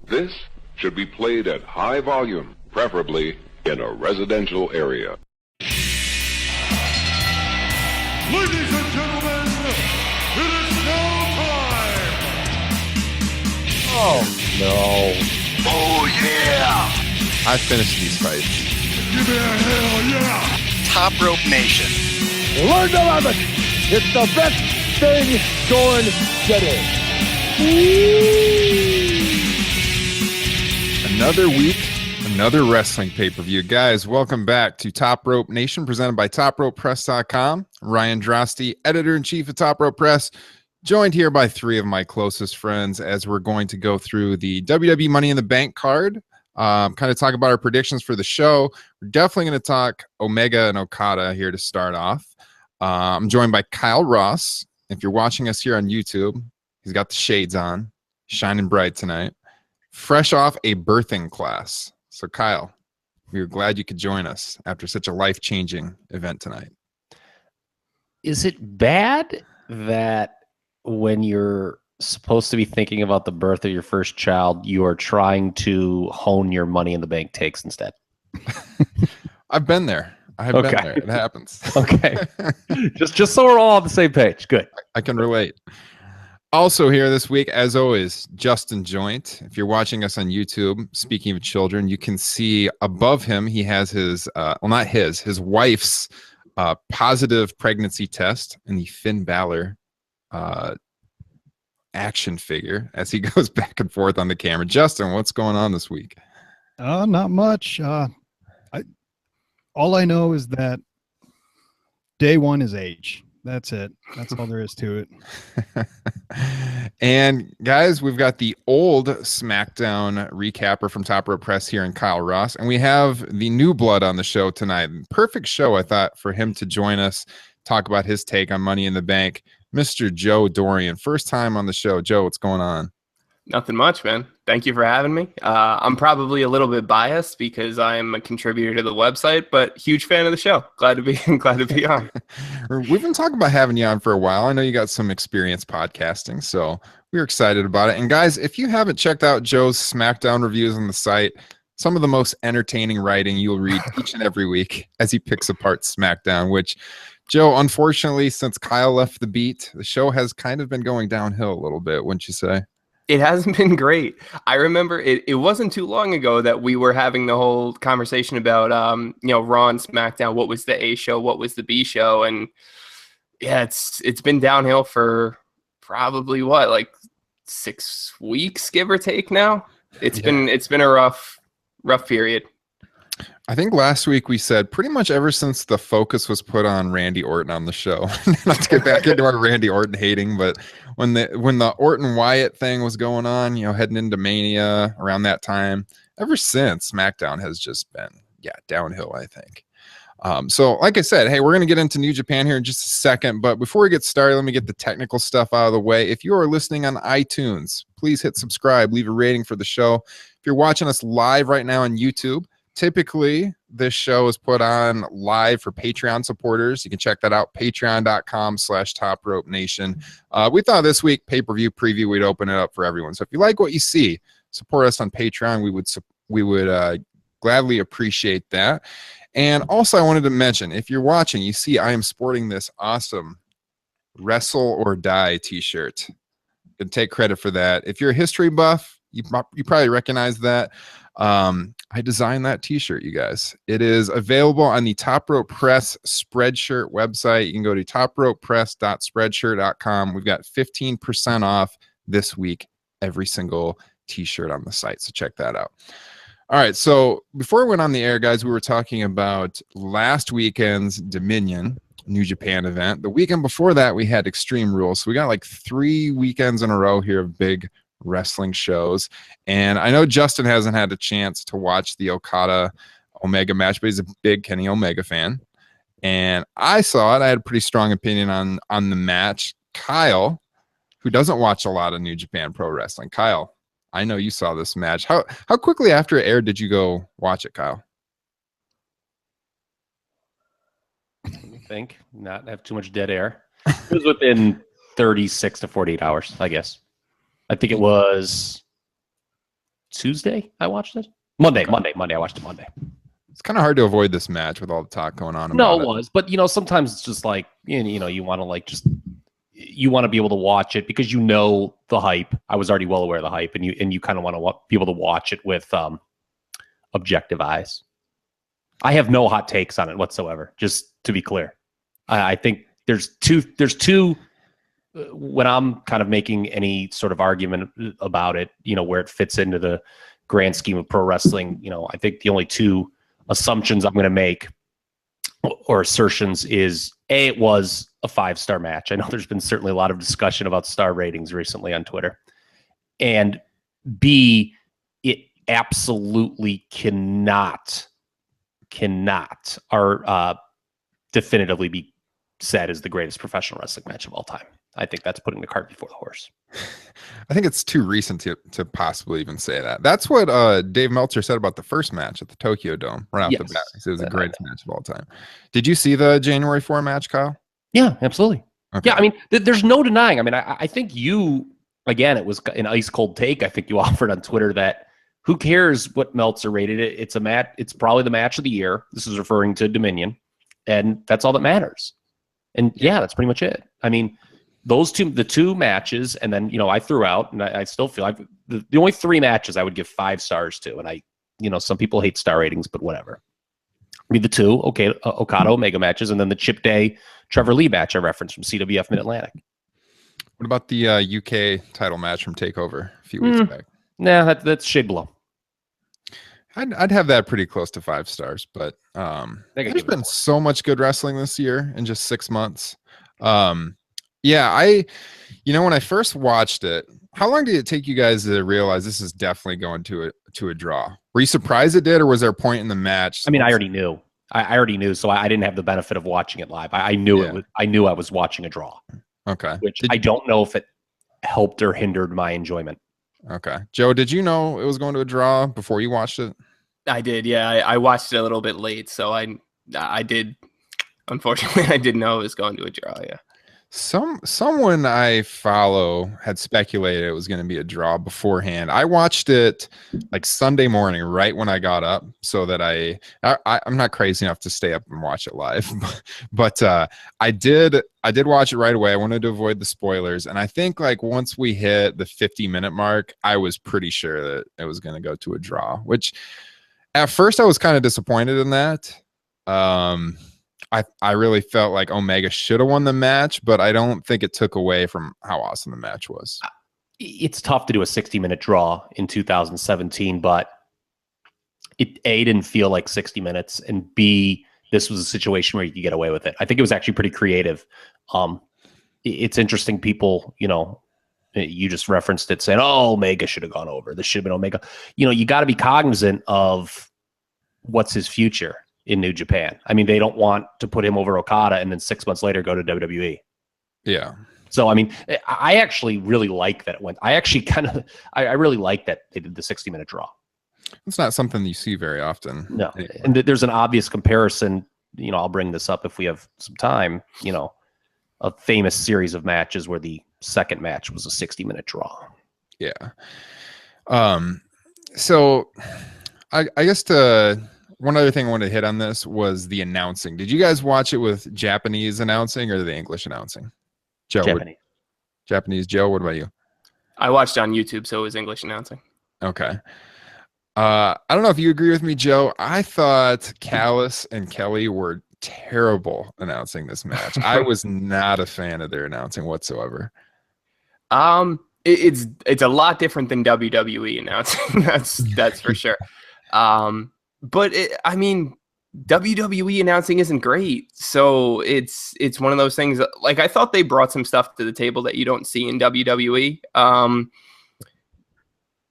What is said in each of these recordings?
This should be played at high volume, preferably in a residential area. Ladies and gentlemen, it is now time! Oh, no. Oh, yeah! I finished these fights. Give me a hell yeah! Top Rope Nation. Learn to love it! It's the best thing going today. Another week, another wrestling pay-per-view. Guys, welcome back to Top Rope Nation, presented by TopRopePress.com. Ryan Drosty, editor-in-chief of Top Rope Press, joined here by three of my closest friends as we're going to go through the WWE Money in the Bank card, kind of talk about our predictions for the show. We're definitely going to talk Omega and Okada here to start off. I'm joined by Kyle Ross. If you're watching us here on YouTube, he's got the shades on, shining bright tonight. Fresh off a birthing class. So, Kyle, we were glad you could join us after such a life-changing event tonight. Is it bad that when you're supposed to be thinking about the birth of your first child, you are trying to hone your Money in the Bank takes instead? I've been there. I have been there. It happens. Okay. just so we're all on the same page. Good. I can relate. Also here this week, as always, Justin Joint. If you're watching us on YouTube, speaking of children, you can see above him, he has his, his wife's positive pregnancy test and the Finn Balor action figure as he goes back and forth on the camera. Justin, what's going on this week? Not much. All I know is that day one is age. That's it. That's all there is to it. And guys, we've got the old SmackDown recapper from Top Rope Press here in Kyle Ross, and we have the new blood on the show tonight. Perfect show, I thought, for him to join us, talk about his take on Money in the Bank. Mr. Joe Dorien, first time on the show. Joe, what's going on? Nothing much, man. Thank you for having me. I'm probably a little bit biased because I'm a contributor to the website, but huge fan of the show. Glad to be on. We've been talking about having you on for a while. I know you got some experience podcasting, so we're excited about it. And guys, if you haven't checked out Joe's SmackDown reviews on the site, some of the most entertaining writing you'll read each and every week as he picks apart SmackDown, which, Joe, unfortunately, since Kyle left the beat, the show has kind of been going downhill a little bit, wouldn't you say? It hasn't been great. I remember it wasn't too long ago that we were having the whole conversation about, Raw and SmackDown. What was the A show? What was the B show? And yeah, it's been downhill for probably like 6 weeks, give or take now. It's been a rough period. I think last week we said pretty much ever since the focus was put on Randy Orton on the show, not to get back into our Randy Orton hating, but when the Orton Wyatt thing was going on, heading into Mania around that time, ever since SmackDown has just been, downhill, I think. So like I said, hey, we're going to get into New Japan here in just a second, but before we get started, let me get the technical stuff out of the way. If you are listening on iTunes, please hit subscribe, leave a rating for the show. If you're watching us live right now on YouTube, typically, this show is put on live for Patreon supporters. You can check that out, patreon.com/Top Rope Nation. We thought this week, pay-per-view preview, we'd open it up for everyone. So if you like what you see, support us on Patreon. We would gladly appreciate that. And also, I wanted to mention, if you're watching, you see I am sporting this awesome Wrestle or Die t-shirt. And take credit for that. If you're a history buff, you probably recognize that. I designed that t-shirt, you guys. It is available on the Top Rope Press Spreadshirt website. You can go to topropepress.spreadshirt.com. We've got 15% off this week, every single t-shirt on the site. So check that out. All right. So before we went on the air, guys, we were talking about last weekend's Dominion New Japan event. The weekend before that, we had Extreme Rules. So we got like 3 weekends in a row here of big wrestling shows, and I know Justin hasn't had a chance to watch the Okada Omega match, but he's a big Kenny Omega fan, and I saw it. I had a pretty strong opinion on the match. Kyle, who doesn't watch a lot of New Japan Pro Wrestling, Kyle, I know you saw this match. How quickly after it aired did you go watch it, Kyle? Not have too much dead air. It was within 36 to 48 hours, I guess. I think it was Tuesday. I watched it. Monday. I watched it Monday. It's kind of hard to avoid this match with all the talk going on. No, about it was, but sometimes it's just like you want to you want to be able to watch it because the hype. I was already well aware of the hype, and you kind of want to be able to watch it with objective eyes. I have no hot takes on it whatsoever. Just to be clear, I think there's two. When I'm kind of making any sort of argument about it, where it fits into the grand scheme of pro wrestling, I think the only two assumptions I'm going to make or assertions is A, it was a 5-star match. I know there's been certainly a lot of discussion about star ratings recently on Twitter. And B, it absolutely cannot definitively be said as the greatest professional wrestling match of all time. I think that's putting the cart before the horse. I think it's too recent to possibly even say that. That's what Dave Meltzer said about the first match at the Tokyo Dome right off the bat. He said it was the greatest match of all time. Did you see the January 4 match, Kyle? Yeah, absolutely. Okay. Yeah, I mean, there's no denying. I mean, I think again, it was an ice cold take. I think you offered on Twitter that who cares what Meltzer rated it? It's a match. It's probably the match of the year. This is referring to Dominion, and that's all that matters. And yeah, that's pretty much it. I mean, the two matches, and then I threw out, and I still feel the only 3 matches I would give 5 stars to, and some people hate star ratings, but whatever. I mean, the 2 Okada Omega matches, and then the Chip Day Trevor Lee match I referenced from CWF Mid Atlantic. What about the UK title match from Takeover a few weeks back? Nah, that's shade below. I'd have that pretty close to 5 stars, but there's been so much good wrestling this year in just 6 months. Yeah, when I first watched it, how long did it take you guys to realize this is definitely going to a draw? Were you surprised it did, or was there a point in the match? I mean, I already knew. I already knew, so I didn't have the benefit of watching it live. I knew it. I knew I was watching a draw. Okay. Which I don't know if it helped or hindered my enjoyment. Okay. Joe, did you know it was going to a draw before you watched it? I did. Yeah, I watched it a little bit late, so I did. Unfortunately, I didn't know it was going to a draw. Yeah. Someone I follow had speculated it was going to be a draw beforehand. I watched it like Sunday morning, right when I got up, so that I'm not crazy enough to stay up and watch it live, but I did watch it right away. I wanted to avoid the spoilers, and I think like once we hit the 50-minute mark, I was pretty sure that it was going to go to a draw. Which at first I was kind of disappointed in that. I really felt like Omega should have won the match, but I don't think it took away from how awesome the match was. It's tough to do a 60-minute draw in 2017, but it A, didn't feel like 60 minutes, and B, this was a situation where you could get away with it. I think it was actually pretty creative. It's interesting, people, you just referenced it saying, oh, Omega should have gone over. This should have been Omega. You got to be cognizant of what's his future in New Japan. I mean, they don't want to put him over Okada and then 6 months later go to WWE. Yeah. So, I mean, I actually really like that it went. I actually I really like that they did the 60-minute draw. It's not something you see very often. No. Anymore. And there's an obvious comparison. I'll bring this up if we have some time. A famous series of matches where the second match was a 60-minute draw. Yeah. So I guess one other thing I wanted to hit on this was the announcing. Did you guys watch it with Japanese announcing or the English announcing? Joe, Japanese. Joe, what about you? I watched it on YouTube, so it was English announcing. Okay. I don't know if you agree with me, Joe. I thought Callis and Kelly were terrible announcing this match. I was not a fan of their announcing whatsoever. It's a lot different than WWE announcing. That's for sure. But WWE announcing isn't great, so it's one of those things. Like I thought they brought some stuff to the table that you don't see in WWE.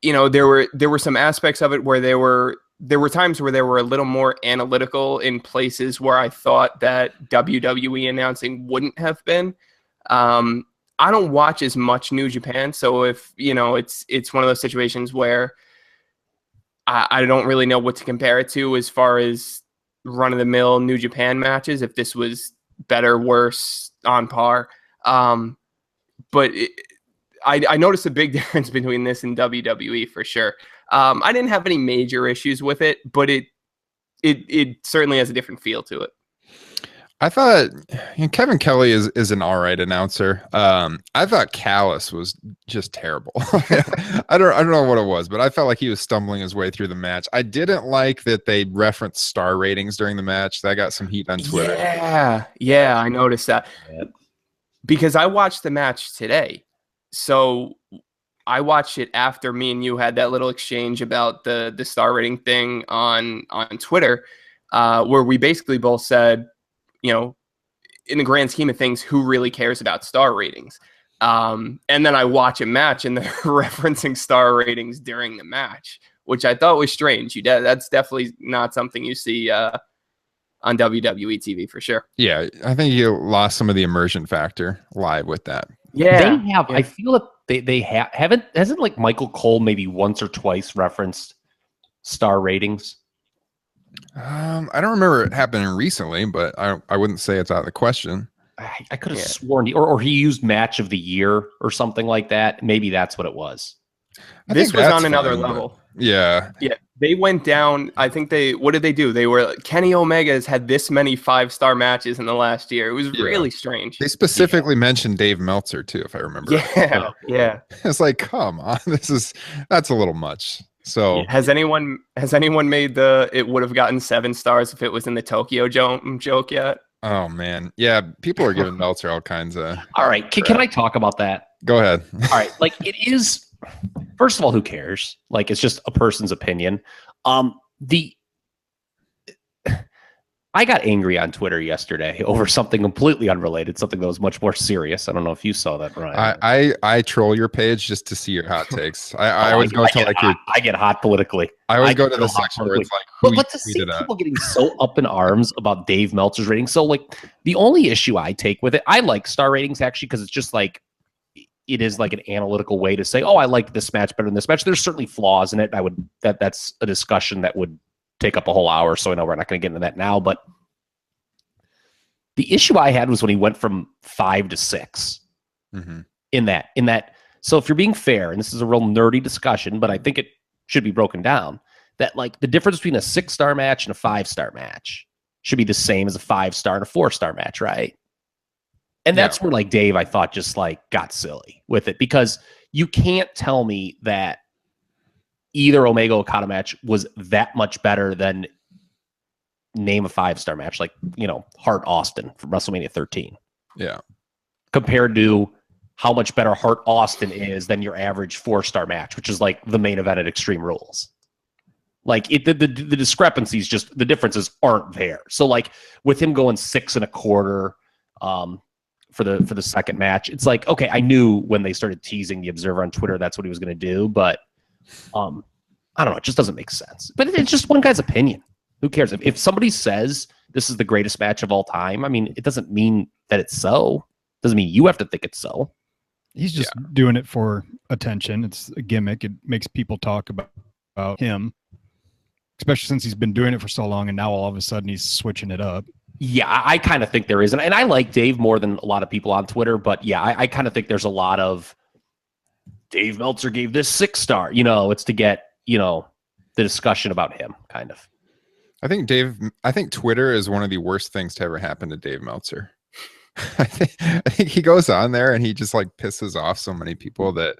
There were some aspects of it where there were times where they were a little more analytical in places where I thought that WWE announcing wouldn't have been. I don't watch as much New Japan, so if it's one of those situations where I don't really know what to compare it to as far as run-of-the-mill New Japan matches, if this was better, worse, on par. But I noticed a big difference between this and WWE for sure. I didn't have any major issues with it, but it certainly has a different feel to it. I thought Kevin Kelly is an all right announcer. I thought Callis was just terrible. I don't know what it was, but I felt like he was stumbling his way through the match. I didn't like that they referenced star ratings during the match. That got some heat on Twitter. Yeah, I noticed that because I watched the match today. So I watched it after me and you had that little exchange about the star rating thing on Twitter, where we basically both said, you know, in the grand scheme of things, who really cares about star ratings? And then I watch a match and they're referencing star ratings during the match, which I thought was strange. That's definitely not something you see on WWE TV for sure. Yeah, I think you lost some of the immersion factor live with that. Yeah, they have. Yeah. I feel that they haven't. Hasn't like Michael Cole maybe once or twice referenced star ratings? I don't remember it happening recently, but I wouldn't say it's out of the question. I could have sworn, or he used match of the year or something like that. Maybe that's what it was. This was on another level. Yeah. They went down. I think what did they do? They were Kenny Omega's had this many 5-star matches in the last year. It was really strange. They specifically mentioned Dave Meltzer too, if I remember. Yeah. It's like, come on, that's a little much. So has anyone made it would have gotten 7 stars if it was in the Tokyo joke yet? Oh man, yeah, people are giving Meltzer all kinds of. All right, can I talk about that? Go ahead. All right, like it is. First of all, who cares? Like it's just a person's opinion. I got angry on Twitter yesterday over something completely unrelated, something that was much more serious. I don't know if you saw that, Ryan. I troll your page just to see your hot takes. I always go to like I get hot politically. I always go to the section where it's like, but to see people getting so up in arms about Dave Meltzer's rating. So like the only issue I take with it, I like star ratings actually because it's just like it is like an analytical way to say, oh, I like this match better than this match. There's certainly flaws in it. That's a discussion that would take up a whole hour, so I know we're not going to get into that now. But the issue I had was when he went from 5 to 6 in that. So if you're being fair, and this is a real nerdy discussion, but I think it should be broken down, that like the difference between a 6-star match and a 5-star match should be the same as a 5-star and a 4-star match, right? And that's where like Dave, I thought just like got silly with it, because you can't tell me that either Omega Okada match was that much better than name a 5-star match, like, Hart Austin from WrestleMania 13. Yeah. Compared to how much better Hart Austin is than your average 4-star match, which is like the main event at Extreme Rules. Like the discrepancies, just the differences aren't there. So like with him going 6 1/4 for the second match, it's like, okay, I knew when they started teasing the Observer on Twitter that's what he was going to do, but I don't know, it just doesn't make sense. But it's just one guy's opinion. Who cares? If somebody says this is the greatest match of all time, I mean, it doesn't mean that it's so. It doesn't mean you have to think it's so. He's just doing it for attention. It's a gimmick. It makes people talk about him, especially since he's been doing it for so long, and now all of a sudden he's switching it up. Yeah, I kind of think there is. And I like Dave more than a lot of people on Twitter, but yeah, I kind of think there's a lot of Dave Meltzer gave this 6-star. It's to get, the discussion about him, kind of. I think Twitter is one of the worst things to ever happen to Dave Meltzer. I think he goes on there and he just like pisses off so many people that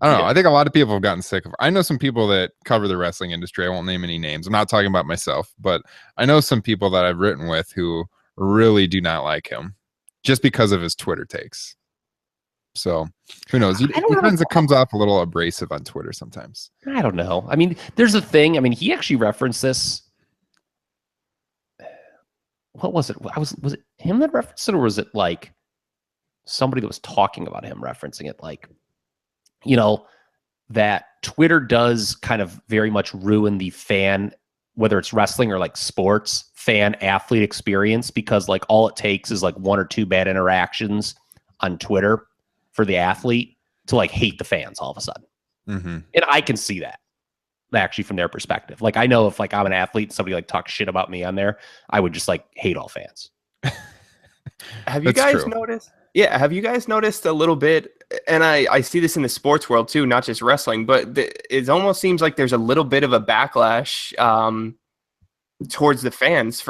I don't know. I think a lot of people have gotten sick of. I know some people that cover the wrestling industry. I won't name any names. I'm not talking about myself, but I know some people that I've written with who really do not like him just because of his Twitter takes. So who knows? He comes off a little abrasive on Twitter sometimes. I don't know. I mean, there's a thing. I mean, he actually referenced this. What was it? Was it him that referenced it, or was it like somebody that was talking about him referencing it? Like, that Twitter does kind of very much ruin the fan, whether it's wrestling or like sports, fan athlete experience, because like all it takes is like 1 or 2 bad interactions on Twitter for the athlete to like hate the fans all of a sudden. And I can see that actually from their perspective. Like I know if like I'm an athlete and somebody like talks shit about me on there, I would just like hate all fans. Have you guys noticed? Yeah, have you guys noticed a little bit, and I see this in the sports world too, not just wrestling, but it almost seems like there's a little bit of a backlash towards the fans.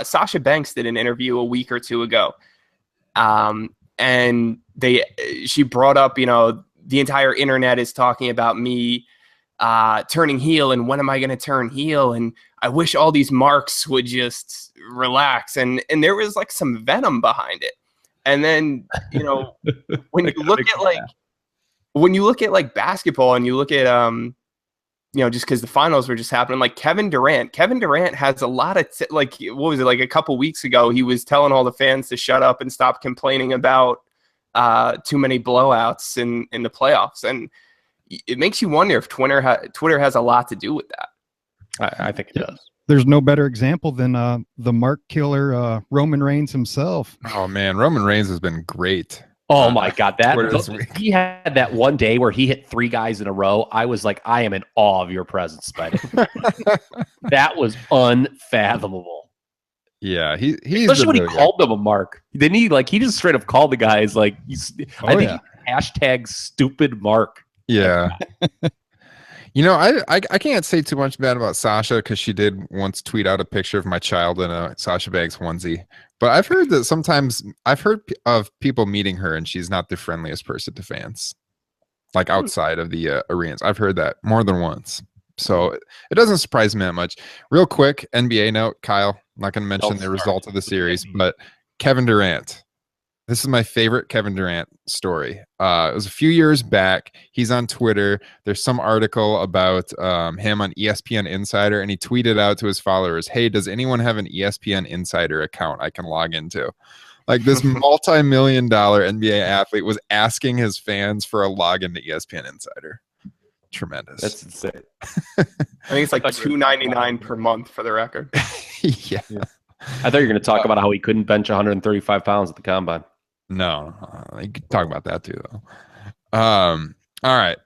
Sasha Banks did an interview a week or two ago, and she brought up, the entire internet is talking about me turning heel, and when am I going to turn heel? And I wish all these marks would just relax. And there was like some venom behind it. And then, when you look at like basketball and you look at, just because the finals were just happening, like Kevin Durant has a lot of, what was it? Like a couple weeks ago, he was telling all the fans to shut up and stop complaining about too many blowouts in the playoffs. And it makes you wonder if Twitter has a lot to do with that. I think it does. There's no better example than the Mark Killer Roman Reigns himself. Oh man, Roman Reigns has been great. Oh my God, week. He had that one day where he hit 3 guys in a row. I was like, I am in awe of your presence, buddy. That was unfathomable. Yeah, he's especially when he called them a mark. Then he just straight up called the guys like I think hashtag stupid mark. Yeah. I can't say too much bad about Sasha because she did once tweet out a picture of my child in a Sasha Banks onesie. But I've heard that sometimes of people meeting her and she's not the friendliest person to fans, like outside of the arenas. I've heard that more than once. So it doesn't surprise me that much. Real quick, NBA note, Kyle. I'm not going to mention the result of the series, but Kevin Durant. This is my favorite Kevin Durant story. It was a few years back. He's on Twitter. There's some article about him on ESPN Insider, and he tweeted out to his followers, "Hey, does anyone have an ESPN Insider account I can log into?" Like this multi-million-dollar NBA athlete was asking his fans for a login to ESPN Insider. Tremendous. That's insane. I think it's like $2.99 per month for the record. Yeah. I thought you were going to talk about how he couldn't bench 135 pounds at the combine. No, you could talk about that too, though. All right,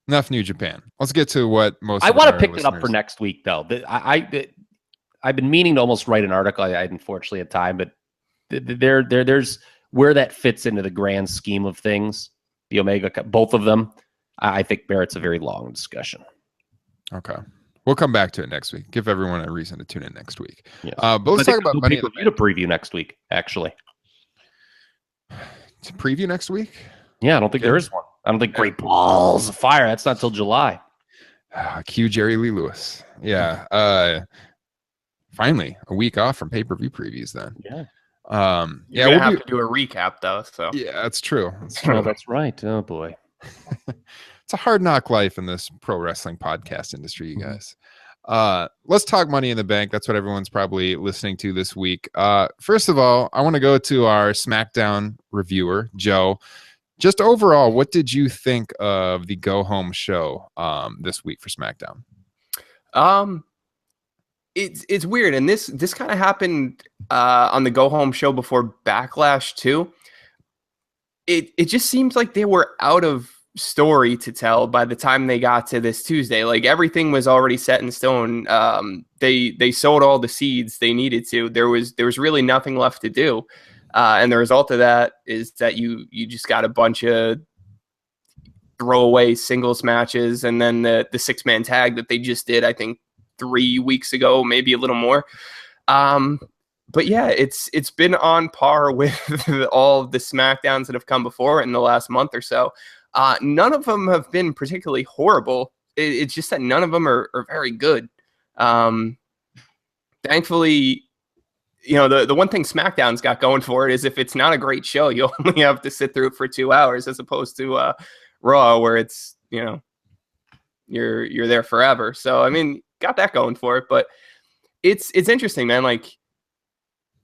enough New Japan. Let's get to what most. I want to pick it up for next week, though. I've been meaning to almost write an article. I unfortunately had time, but there's where that fits into the grand scheme of things. The Omega, both of them, I think merits a very long discussion. Okay. We'll come back to it next week. Give everyone a reason to tune in next week. Yes. But let's talk about Money in the Bank. To preview next week, actually. To preview next week? Yeah, I don't think there is one. I don't think Great Balls of Fire. That's not till July. Cue Jerry Lee Lewis. Yeah. Finally, a week off from pay-per-view previews then. Yeah. We'll have to do a recap though. So yeah, that's true. Oh, that's right. Oh boy. It's a hard knock life in this pro wrestling podcast industry, you guys. Let's talk Money in the Bank. That's what everyone's probably listening to this week. First of all, I want to go to our SmackDown reviewer, Joe. Just overall, what did you think of the Go Home show this week for SmackDown? It's weird, and this kind of happened on the Go Home show before Backlash too. It just seems like they were out of story to tell by the time they got to this Tuesday. Like everything was already set in stone. They sowed all the seeds they needed to. There was really nothing left to do, and the result of that is that you just got a bunch of throwaway singles matches, and then the 6-man tag that they just did, I think 3 weeks ago, maybe a little more. But yeah, it's been on par with all of the SmackDowns that have come before in the last month or so. None of them have been particularly horrible. It's just that none of them are very good. Thankfully, the one thing SmackDown's got going for it is if it's not a great show, you only have to sit through it for 2 hours, as opposed to Raw, where it's you're there forever. So I mean, got that going for it. But it's interesting, man. Like,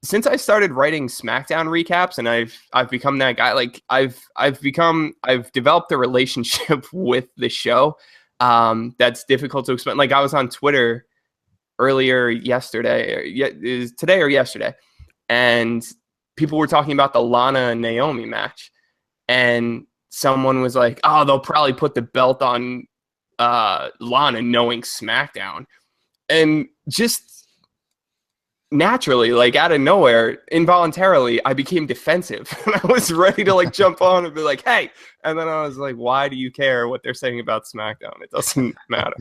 since I started writing SmackDown recaps, and I've become that guy. Like I've developed a relationship with the show that's difficult to explain. Like I was on Twitter earlier today or yesterday, and people were talking about the Lana and Naomi match, and someone was like, "Oh, they'll probably put the belt on Lana, knowing SmackDown," and just naturally, like out of nowhere, involuntarily, I became defensive. And I was ready to like jump on and be like, hey. And then I was like, why do you care what they're saying about SmackDown? It doesn't matter.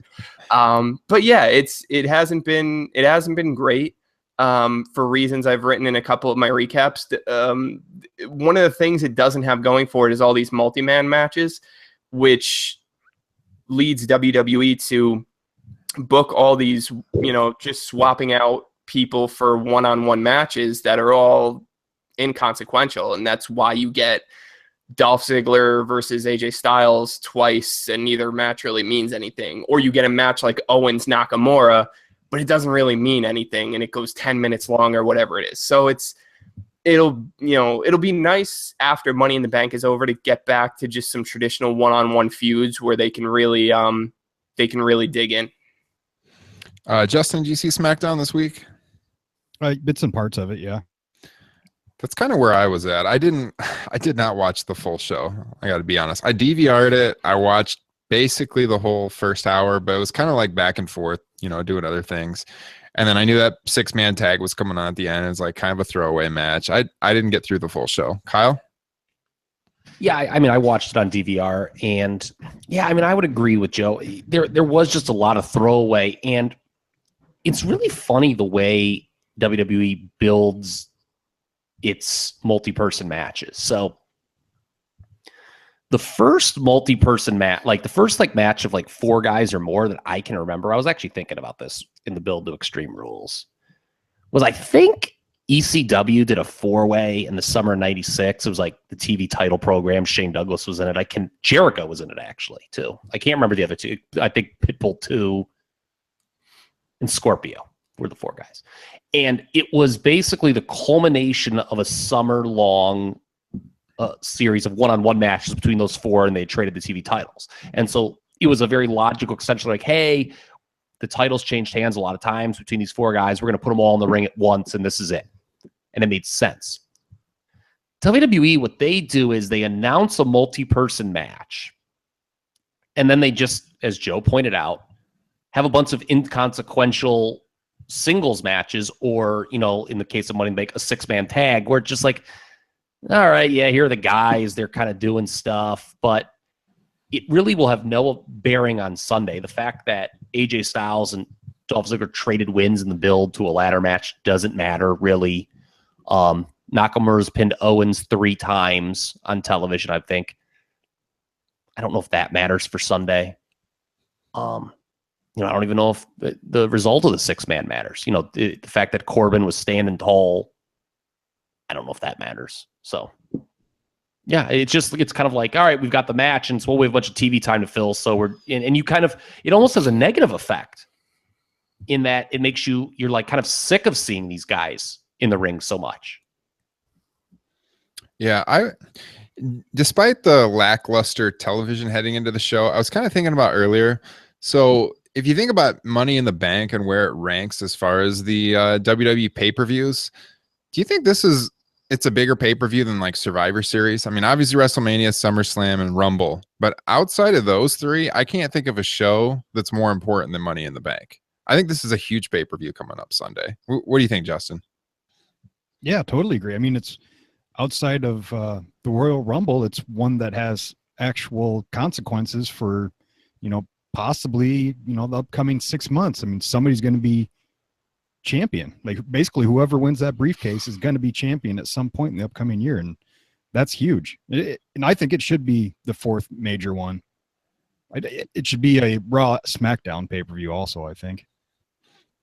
But yeah, it hasn't been great. For reasons I've written in a couple of my recaps. One of the things it doesn't have going for it is all these multi-man matches, which leads WWE to book all these, just swapping out people for one-on-one matches that are all inconsequential. And that's why you get Dolph Ziggler versus AJ Styles twice and neither match really means anything. Or you get a match like Owens Nakamura, but it doesn't really mean anything and it goes 10 minutes long or whatever it is. So it'll be nice after Money in the Bank is over to get back to just some traditional one-on-one feuds where they can really dig in. Justin, did you see SmackDown this week? Bits and parts of it, yeah. That's kind of where I was at. I did not watch the full show. I got to be honest. I DVR'd it. I watched basically the whole first hour, but it was kind of like back and forth, doing other things. And then I knew that 6-man tag was coming on at the end. It was like kind of a throwaway match. I didn't get through the full show. Kyle? Yeah, I watched it on DVR, and yeah, I would agree with Joe. There was just a lot of throwaway, and it's really funny the way WWE builds its multi-person matches. So the first multi-person match, like the first match of 4 guys or more that I can remember, I was actually thinking about this in the build to Extreme Rules, was I think ECW did a 4-way in the summer of '96. It was like the TV title program. Shane Douglas was in it. Jericho was in it actually too. I can't remember the other 2. I think Pitbull 2 and Scorpio were the 4 guys. And it was basically the culmination of a summer-long series of one-on-one matches between those 4, and they traded the TV titles. And so it was a very logical extension, like, hey, the titles changed hands a lot of times between these 4 guys. We're going to put them all in the ring at once, and this is it. And it made sense. WWE, what they do is they announce a multi-person match, and then they just, as Joe pointed out, have a bunch of inconsequential singles matches, or in the case of Money in the Bank, a 6-man tag, where it's just like, all right, yeah, here are the guys, they're kind of doing stuff, but it really will have no bearing on Sunday. The fact that AJ Styles and Dolph Ziggler traded wins in the build to a ladder match doesn't matter really. Nakamura's pinned Owens 3 times on television, I think. I don't know if that matters for Sunday. I don't even know if the result of the 6-man matters. The fact that Corbin was standing tall, I don't know if that matters. So, yeah, it's kind of like, all right, we've got the match, and so we have a bunch of TV time to fill. So and you kind of, it almost has a negative effect in that it makes you're like kind of sick of seeing these guys in the ring so much. Yeah, despite the lackluster television heading into the show, I was kind of thinking about earlier. So if you think about Money in the Bank and where it ranks as far as the WWE pay-per-views, do you think it's a bigger pay-per-view than Survivor Series? Obviously WrestleMania, SummerSlam, and Rumble, but outside of those 3, I can't think of a show that's more important than Money in the Bank. I think this is a huge pay-per-view coming up Sunday. What do you think, Justin? Yeah, totally agree. It's outside of the Royal Rumble, it's one that has actual consequences for, possibly, the upcoming 6 months. Somebody's going to be champion. Basically, whoever wins that briefcase is going to be champion at some point in the upcoming year, and that's huge. And I think it should be the 4th major one. It should be a Raw SmackDown pay-per-view also, I think.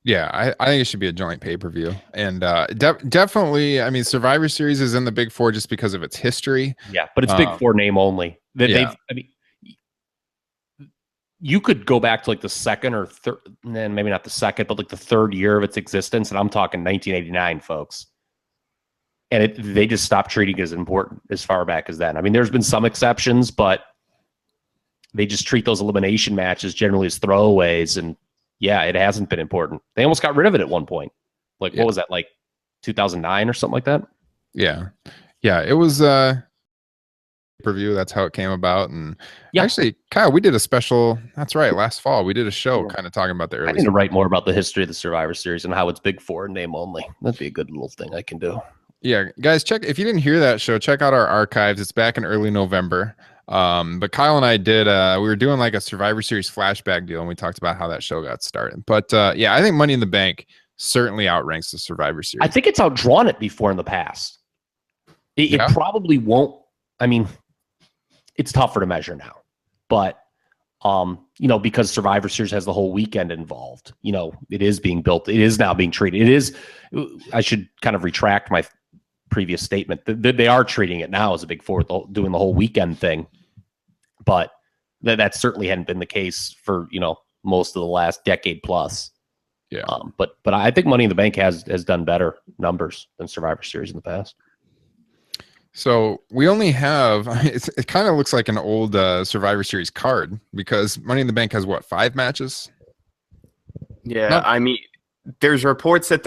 Yeah, I think it should be a joint pay-per-view. And definitely, Survivor Series is in the Big 4 just because of its history. Yeah, but it's Big 4 name only. You could go back to the second or third, and maybe not the second, but the 3rd year of its existence, and I'm talking 1989, folks. And they just stopped treating it as important as far back as then. There's been some exceptions, but they just treat those elimination matches generally as throwaways, and yeah, it hasn't been important. They almost got rid of it at one point. What was that, 2009 or something like that? Yeah. Yeah, it was pay-per-view. That's how it came about. And Yeah. actually, Kyle, we did a special. That's right. Last fall, we did a show kind of talking about the I early. need to write more about the history of the Survivor Series and how it's big for name only. That'd be a good little thing I can do. Yeah, guys, check if you didn't hear that show, check out our archives. It's back in early November. But Kyle and I did we were doing like a Survivor Series flashback deal, and we talked about how that show got started. But yeah, I think Money in the Bank certainly outranks the Survivor Series. I think it's outdrawn it before in the past. It probably won't. I mean, it's tougher to measure now, but because Survivor Series has the whole weekend involved, it is being built. It is now being treated. It is. I should kind of retract my previous statement. They are treating it now as a big four, doing the whole weekend thing, but that certainly hadn't been the case for most of the last decade plus. Yeah. But I think Money in the Bank has done better numbers than Survivor Series in the past. So we only have it kind of looks like an old Survivor Series card because Money in the Bank has 5 matches? Yeah, I mean, there's reports that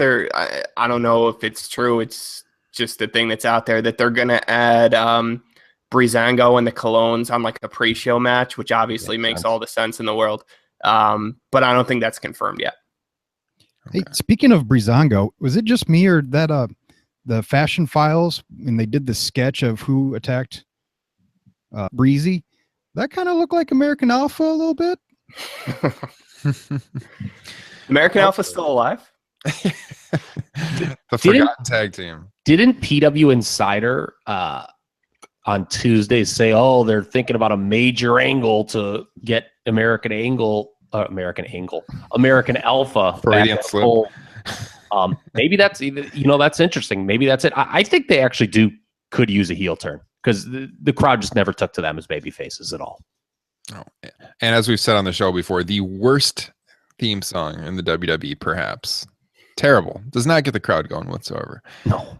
I don't know if it's true. It's just the thing that's out there that they're going to add Breezango and the Colognes on like a pre-show match, which obviously makes all the sense in the world. But I don't think that's confirmed yet. Hey, speaking of Breezango, was it just me or that the Fashion Files, when they did the sketch of who attacked Breezy, that kind of looked like American Alpha a little bit? American Alpha's still alive? The forgotten tag team. Didn't PW Insider on Tuesday say, they're thinking about a major angle to get American Alpha Freudian slip. Maybe that's that's interesting. Maybe that's it. I think they actually could use a heel turn because the crowd just never took to them as baby faces at all. Oh, and as we've said on the show before, the worst theme song in the WWE, perhaps. Terrible. Does not get the crowd going whatsoever. No.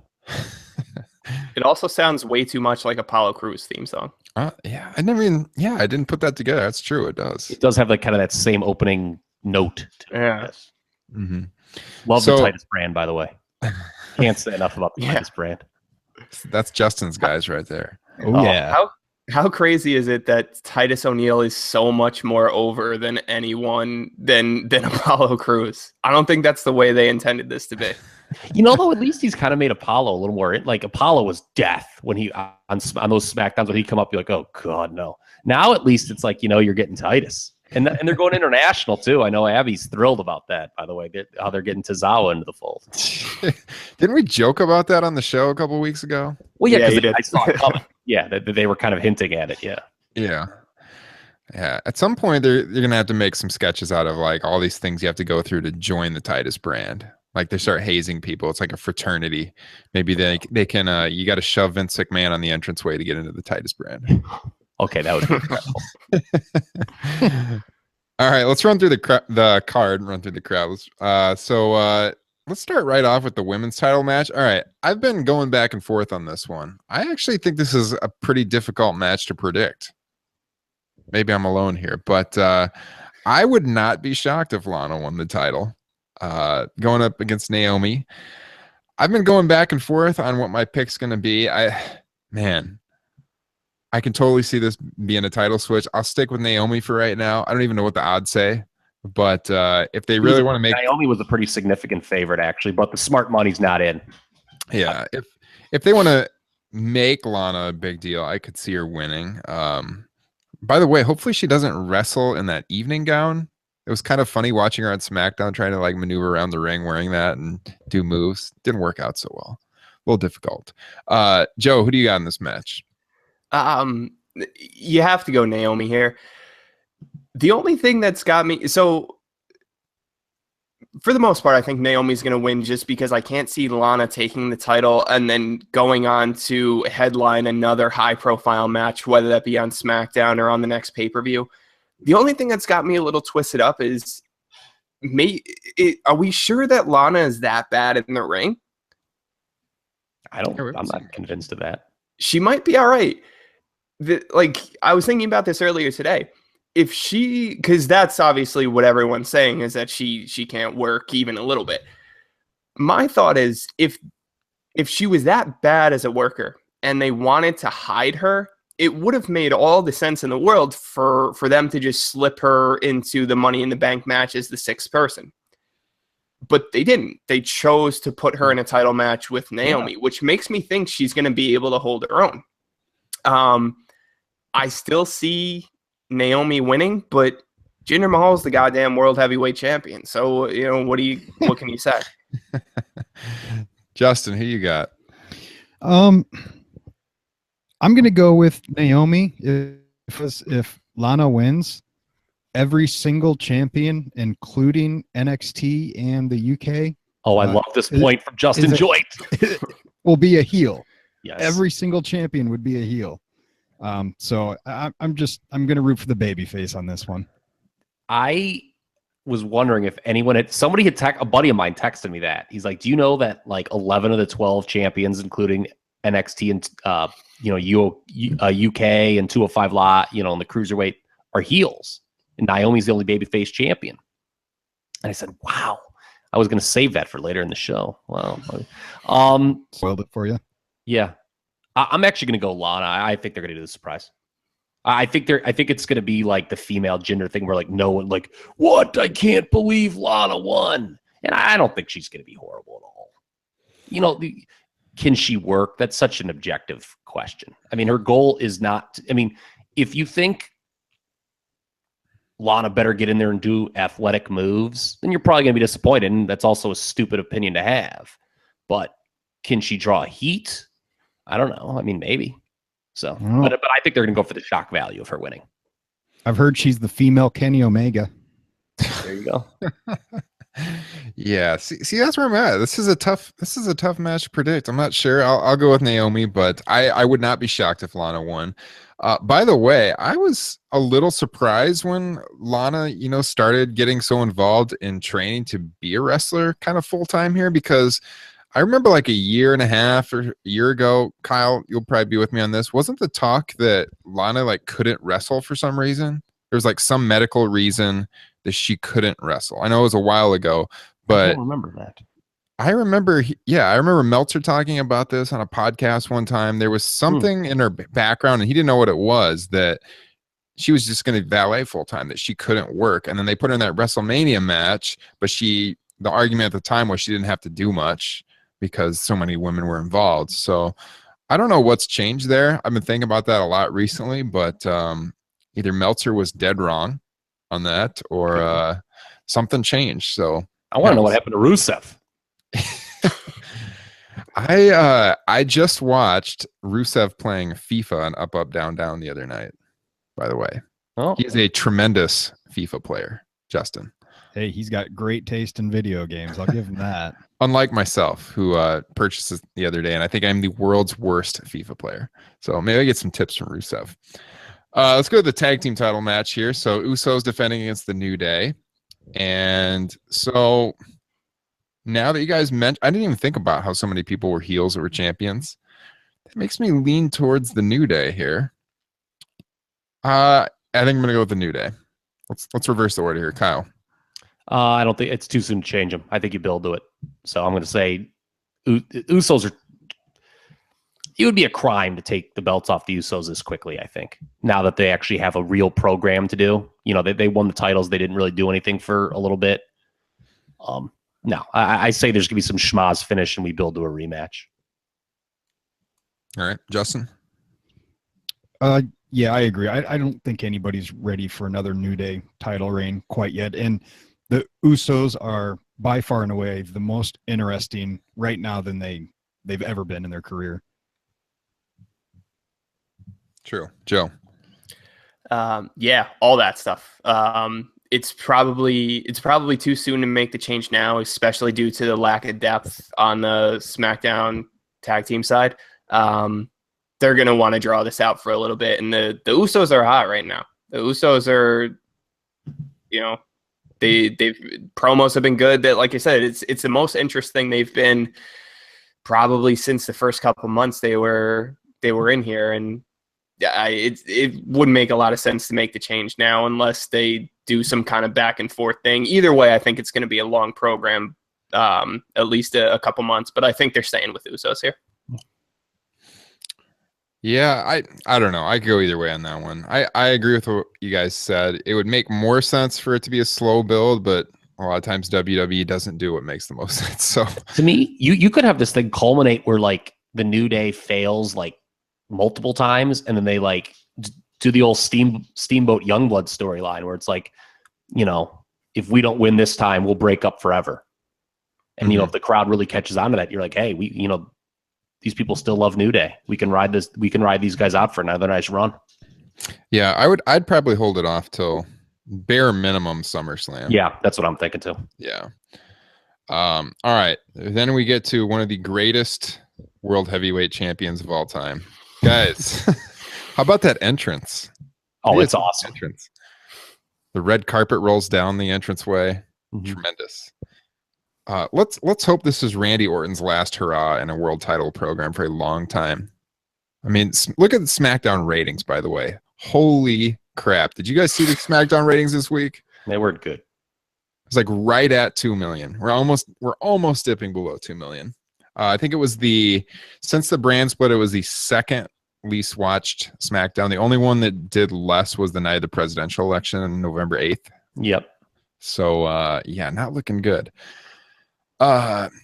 It also sounds way too much like Apollo Crews theme song. Yeah, I didn't put that together. That's true. It does. It does have like kind of that same opening note to it. Yes. Mm-hmm. Love the Titus brand, by the way. Can't say enough about the Titus brand. That's Justin's guys right there. Oh yeah. How crazy is it that Titus O'Neil is so much more over than anyone than Apollo Crews? I don't think that's the way they intended this to be. Though at least he's kind of made Apollo a little more like Apollo was death when he on those SmackDowns when he'd come up, be like, oh god, no. Now at least it's like you're getting Titus, and they're going international too. I know Abby's thrilled about that. By the way, how they're getting Tozawa into the fold. Didn't we joke about that on the show a couple of weeks ago? Well, yeah, because I saw it coming. Yeah, they were kind of hinting at it. Yeah. At some point, you're gonna have to make some sketches out of like all these things you have to go through to join the Titus brand. Like they start hazing people. It's like a fraternity. Maybe they can. You got to shove Vince McMahon on the entranceway to get into the Titus brand. Okay, that would be incredible. All right, let's run through the card and run through the crowd. Let's start right off with the women's title match. All right, I've been going back and forth on this one. I actually think this is a pretty difficult match to predict. Maybe I'm alone here, but I would not be shocked if Lana won the title. Going up against Naomi. I've been going back and forth on what my pick's going to be. I can totally see this being a title switch. I'll stick with Naomi for right now. I don't even know what the odds say, but if they really want to make Naomi was a pretty significant favorite actually, but the smart money's not in. Yeah, if they want to make Lana a big deal, I could see her winning. By the way, hopefully she doesn't wrestle in that evening gown. It was kind of funny watching her on SmackDown trying to like maneuver around the ring wearing that and do moves. Didn't work out so well. A little difficult. Joe, who do you got in this match? You have to go Naomi here. The only thing that's got me for the most part, I think Naomi's going to win just because I can't see Lana taking the title and then going on to headline another high profile match, whether that be on SmackDown or on the next pay-per-view. The only thing that's got me a little twisted up is, are we sure that Lana is that bad in the ring? I'm not convinced of that. She might be all right. I was thinking about this earlier today. Because that's obviously what everyone's saying is that she can't work even a little bit. My thought is if she was that bad as a worker and they wanted to hide her it would have made all the sense in the world for them to just slip her into the Money in the Bank match as the 6th person. But they didn't. They chose to put her in a title match with Naomi, which makes me think she's going to be able to hold her own. I still see Naomi winning, but Jinder Mahal's the goddamn world heavyweight champion. So, what can you say? Justin, who you got? I'm going to go with Naomi. If Lana wins, every single champion, including NXT and the UK. Oh, I love this point from Justin Joint. Will be a heel. Yes. Every single champion would be a heel. So I'm going to root for the babyface on this one. I was wondering if a buddy of mine texted me that. He's like, do you know that like 11 of the 12 champions, including NXT and UK and 205 Live, and the cruiserweight, are heels, and Naomi's the only babyface champion. And I said, wow, I was going to save that for later in the show. Wow. Spoiled it for you. Yeah. I'm actually going to go Lana. I think they're going to do the surprise. I think it's going to be like the female gender thing where like no one like, what? I can't believe Lana won. And I don't think she's going to be horrible at all. Can she work? That's such an objective question. I mean, her goal is not, if you think Lana better get in there and do athletic moves, then you're probably going to be disappointed. And that's also a stupid opinion to have. But can she draw heat? I don't know. Maybe. So, but I think they're going to go for the shock value of her winning. I've heard she's the female Kenny Omega. There you go. Yeah. See, that's where I'm at. This is a tough match to predict. I'm not sure. I'll go with Naomi, but I would not be shocked if Lana won. By the way, I was a little surprised when Lana, started getting so involved in training to be a wrestler kind of full time here, because I remember like a year and a half or a year ago, Kyle, you'll probably be with me on this. Wasn't the talk that Lana like couldn't wrestle for some reason? There was like some medical reason that she couldn't wrestle. I know it was a while ago, but I don't remember that. I remember Meltzer talking about this on a podcast one time. There was something in her background and he didn't know what it was, that she was just going to valet full time, that she couldn't work. And then they put her in that WrestleMania match, but the argument at the time was she didn't have to do much because so many women were involved. So I don't know what's changed there. I've been thinking about that a lot recently, but either Meltzer was dead wrong on that or something changed. So I want to know what happened to Rusev. I just watched Rusev playing FIFA on Up Up Down Down the other night, by the way. Oh. He is a tremendous FIFA player, Justin. Hey, he's got great taste in video games. I'll give him that. Unlike myself, who purchased it the other day, and I think I'm the world's worst FIFA player. So maybe I get some tips from Rusev. Let's go to the tag team title match here. So Usos defending against the New Day. And so now that you guys mentioned, I didn't even think about how so many people were heels that were champions. That makes me lean towards the New Day here. I think I'm going to go with the New Day. Let's reverse the order here. Kyle. I don't think it's too soon to change them. I think you build to it. So I'm going to say Usos are. It would be a crime to take the belts off the Usos this quickly, I think. Now that they actually have a real program to do. They won the titles. They didn't really do anything for a little bit. No, I say there's going to be some schmaz finish and we build to a rematch. All right, Justin? Yeah, I agree. I don't think anybody's ready for another New Day title reign quite yet. And the Usos are by far and away the most interesting right now than they've ever been in their career. True. Joe? Yeah, all that stuff. It's probably too soon to make the change now, especially due to the lack of depth on the SmackDown tag team side. They're going to want to draw this out for a little bit. And the Usos are hot right now. The Usos are, they've promos have been good. That, like I said, it's the most interesting they've been probably since the first couple months they were in here. And it wouldn't make a lot of sense to make the change now unless they do some kind of back and forth thing. Either way, I think it's going to be a long program, at least a couple months. But I think they're staying with Usos here. Yeah, I don't know. I could go either way on that one. I agree with what you guys said. It would make more sense for it to be a slow build, but a lot of times WWE doesn't do what makes the most sense. So To me, you could have this thing culminate where like the New Day fails like multiple times, and then they like do the old Steamboat Youngblood storyline where it's like, you know, if we don't win this time, we'll break up forever. And you know, if the crowd really catches on to that, you're like, hey, these people still love New Day. We can ride these guys out for another nice run. yeah, I'd probably hold it off till bare minimum SummerSlam. Yeah, that's what I'm thinking too. Yeah. All right. Then we get to one of the greatest world heavyweight champions of all time. Guys, how about that entrance? Oh, it's awesome. Entrance. The red carpet rolls down the entranceway. Mhm. Tremendous. Let's hope this is Randy Orton's last hurrah in a world title program for a long time. I mean, look at the SmackDown ratings, by the way. Holy crap. Did you guys see the SmackDown ratings this week? They weren't good. It's like right at 2 million. We're almost dipping below 2 million. I think it was since the brand split, it was the second least watched SmackDown. The only one that did less was the night of the presidential election on November 8th. Yep. So yeah, not looking good.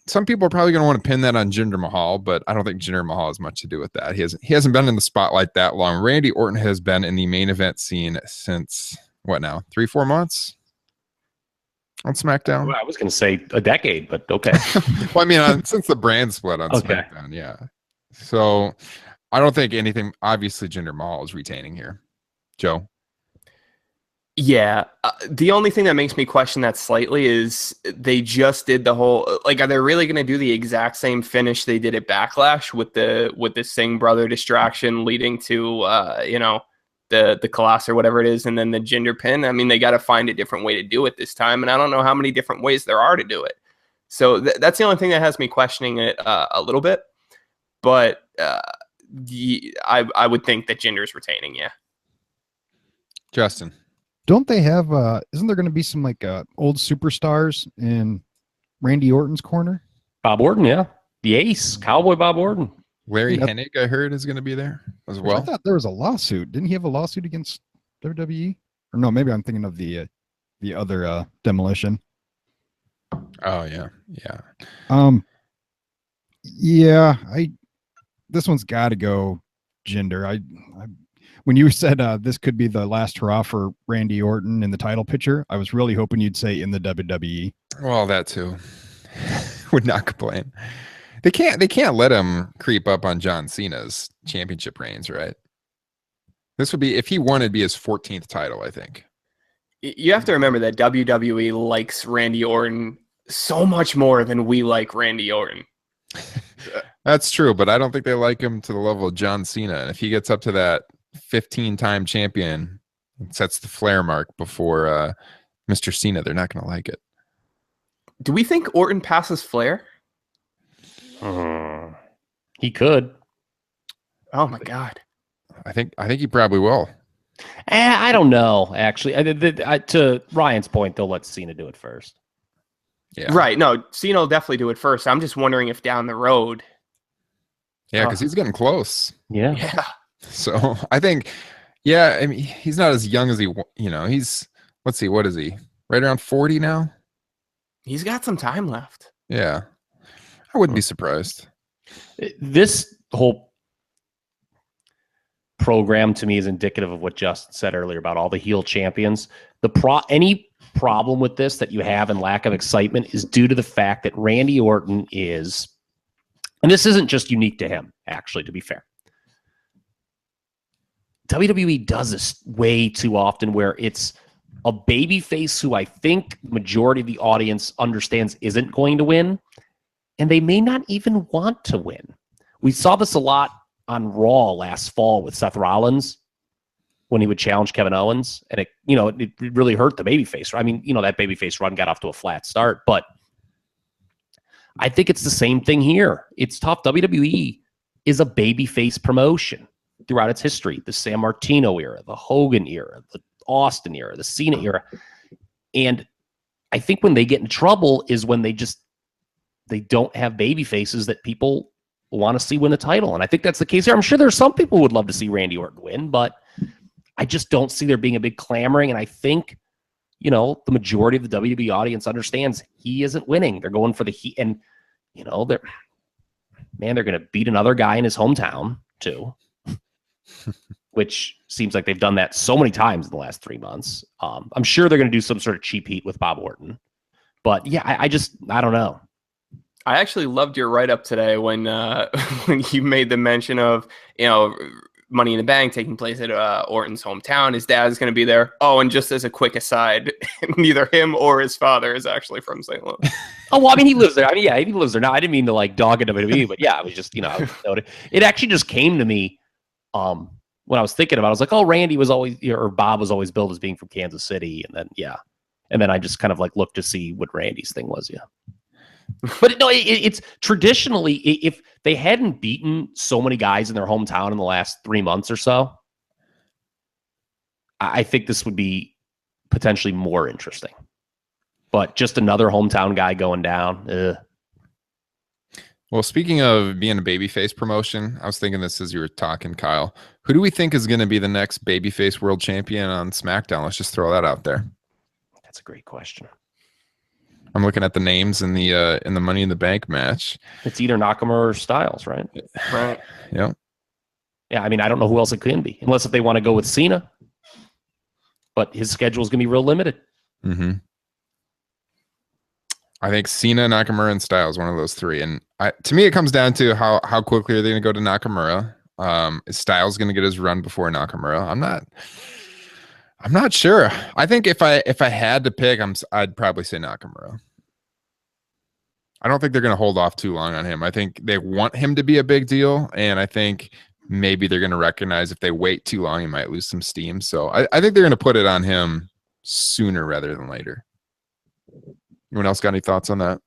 Some people are probably going to want to pin that on Jinder Mahal, but I don't think Jinder Mahal has much to do with that. He hasn't been in the spotlight that long. Randy Orton has been in the main event scene since what now? 3-4 months on SmackDown. Well, I was going to say a decade, but okay. Well, I mean, since the brand split on Okay. SmackDown, yeah. So I don't think anything. Obviously, Jinder Mahal is retaining here. Joe. Yeah, the only thing that makes me question that slightly is they just did the whole like, are they really going to do the exact same finish they did at Backlash with the Singh brother distraction leading to the Colossus or whatever it is, and then the Jinder pin? I mean, they got to find a different way to do it this time, and I don't know how many different ways there are to do it. So that's the only thing that has me questioning it a little bit. But I would think that Jinder's retaining. Yeah, Justin. Don't they have isn't there going to be some like old superstars in Randy Orton's corner? Bob Orton, yeah. The ace, Cowboy Bob Orton. Larry Yep. Hennig, I heard, is going to be there as I well. thought there was a lawsuit. Didn't he have a lawsuit against WWE? Or no, maybe I'm thinking of the other Demolition. Oh yeah, yeah. Yeah, this one's got to go Jinder. I when you said this could be the last hurrah for Randy Orton in the title picture, I was really hoping you'd say in the WWE. Well, that too. Would not complain. They can't let him creep up on John Cena's championship reigns, right? This would be, if he won, it'd be his 14th title, I think. you have to remember that WWE likes Randy Orton so much more than we like Randy Orton. That's true, but I don't think they like him to the level of John Cena. And if he gets up to that 15-time champion and sets the Flair mark before Mr. Cena, they're not going to like it. Do we think Orton passes Flair? He could. Oh my God. I think he probably will. I don't know, actually. To Ryan's point, they'll let Cena do it first. Yeah. Right. No, Cena will definitely do it first. I'm just wondering if down the road. Yeah, because he's getting close. Yeah. Yeah. So I think, yeah, I mean, he's not as young as he's, let's see, what is he? Right around 40 now? He's got some time left. Yeah. I wouldn't be surprised. This whole program to me is indicative of what Justin said earlier about all the heel champions. Any problem with this that you have and lack of excitement is due to the fact that Randy Orton is, and this isn't just unique to him, actually, to be fair. WWE does this way too often where it's a babyface who I think the majority of the audience understands isn't going to win, and they may not even want to win. We saw this a lot on Raw last fall with Seth Rollins when he would challenge Kevin Owens, and it really hurt the babyface. I mean, that babyface run got off to a flat start, but I think it's the same thing here. It's tough. WWE is a babyface promotion throughout its history. The San Martino era, the Hogan era, the Austin era, the Cena era. And I think when they get in trouble is when they don't have baby faces that people want to see win a title. And I think that's the case here. I'm sure there's some people who would love to see Randy Orton win, but I just don't see there being a big clamoring. And I think, you know, the majority of the WWE audience understands he isn't winning. They're going for the heat. And, you know, they're going to beat another guy in his hometown too, which seems like they've done that so many times in the last 3 months. I'm sure they're going to do some sort of cheap heat with Bob Orton. But yeah, I don't know. I actually loved your write-up today when when you made the mention of, you know, Money in the Bank taking place at Orton's hometown. His dad is going to be there. Oh, and just as a quick aside, neither him or his father is actually from St. Louis. Oh, well, I mean, he lives there. I mean, yeah, he lives there now. I didn't mean to like dog it WWE, but yeah, I was just, you know, it actually just came to me when I was thinking about it. I was like, oh, Randy was always, or Bob was always billed as being from Kansas City. And then, yeah. And then I just kind of like looked to see what Randy's thing was. Yeah. But no, it's traditionally, if they hadn't beaten so many guys in their hometown in the last 3 months or so, I think this would be potentially more interesting. But just another hometown guy going down. Well, speaking of being a babyface promotion, I was thinking this as you were talking, Kyle. Who do we think is going to be the next babyface world champion on SmackDown? Let's just throw that out there. That's a great question. I'm looking at the names in the Money in the Bank match. It's either Nakamura or Styles, right? Right. Yeah. Yeah, I mean, I don't know who else it can be, unless if they want to go with Cena. But his schedule is going to be real limited. Mm-hmm. I think Cena, Nakamura, and Styles, one of those three. And to me, it comes down to how quickly are they going to go to Nakamura? Is Styles going to get his run before Nakamura? I'm not sure. I think if I had to pick, I'd probably say Nakamura. I don't think they're going to hold off too long on him. I think they want him to be a big deal, and I think maybe they're going to recognize if they wait too long, he might lose some steam. So I think they're going to put it on him sooner rather than later. Anyone else got any thoughts on that?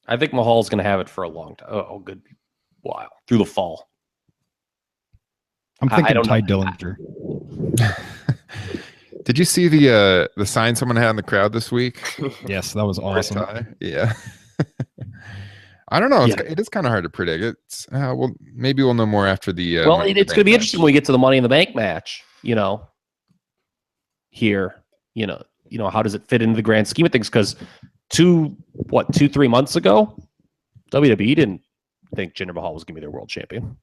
I think Mahal's going to have it for a long time. Oh, good while through the fall. I'm thinking Ty Dillinger. Did you see the sign someone had in the crowd this week? Yes, that was awesome. Yeah. I don't know. It is kind of hard to predict. It's well, maybe we'll know more after the. Well, it's going to be interesting when we get to the Money in the Bank match. You know, here, you know, how does it fit into the grand scheme of things? Because 2-3 months ago, WWE didn't think Jinder Mahal was going to be their world champion.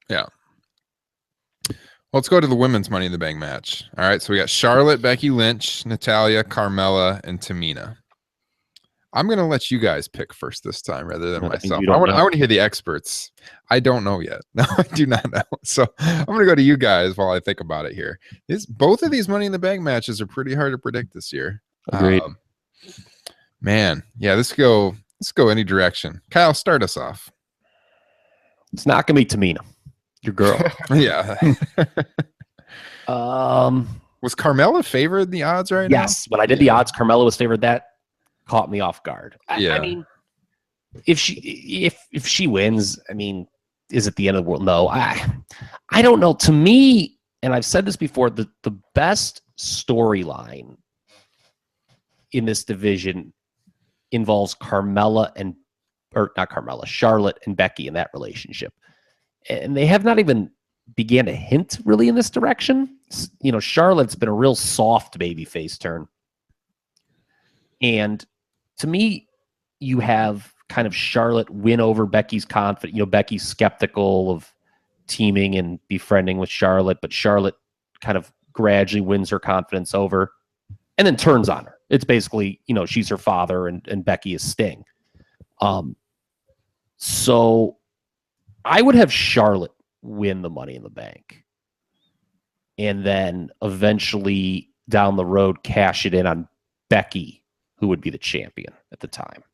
Yeah. Well, let's go to the women's Money in the Bank match. All right, so we got Charlotte, Becky Lynch, Natalya, Carmella, and Tamina. I'm going to let you guys pick first this time rather than myself. I want to hear the experts. I don't know yet. No, I do not know. So I'm going to go to you guys while I think about it here. Both of these Money in the Bank matches are pretty hard to predict this year. Agreed. Man, yeah, let's go any direction. Kyle, start us off. It's not going to be Tamina. Your girl. Yeah. Was Carmella favored in the odds right now? Yes. When I did the odds, Carmella was favored. That caught me off guard. I mean, if she wins, I mean, is it the end of the world? No. I don't know. To me, and I've said this before, the best storyline in this division involves Charlotte and Becky in that relationship. And they have not even began to hint really in this direction. You know, Charlotte's been a real soft babyface turn. And to me, you have kind of Charlotte win over Becky's confidence. You know, Becky's skeptical of teaming and befriending with Charlotte, but Charlotte kind of gradually wins her confidence over and then turns on her. It's basically, you know, she's her father and Becky is Sting. So I would have Charlotte win the Money in the Bank and then eventually down the road cash it in on Becky, who would be the champion at the time.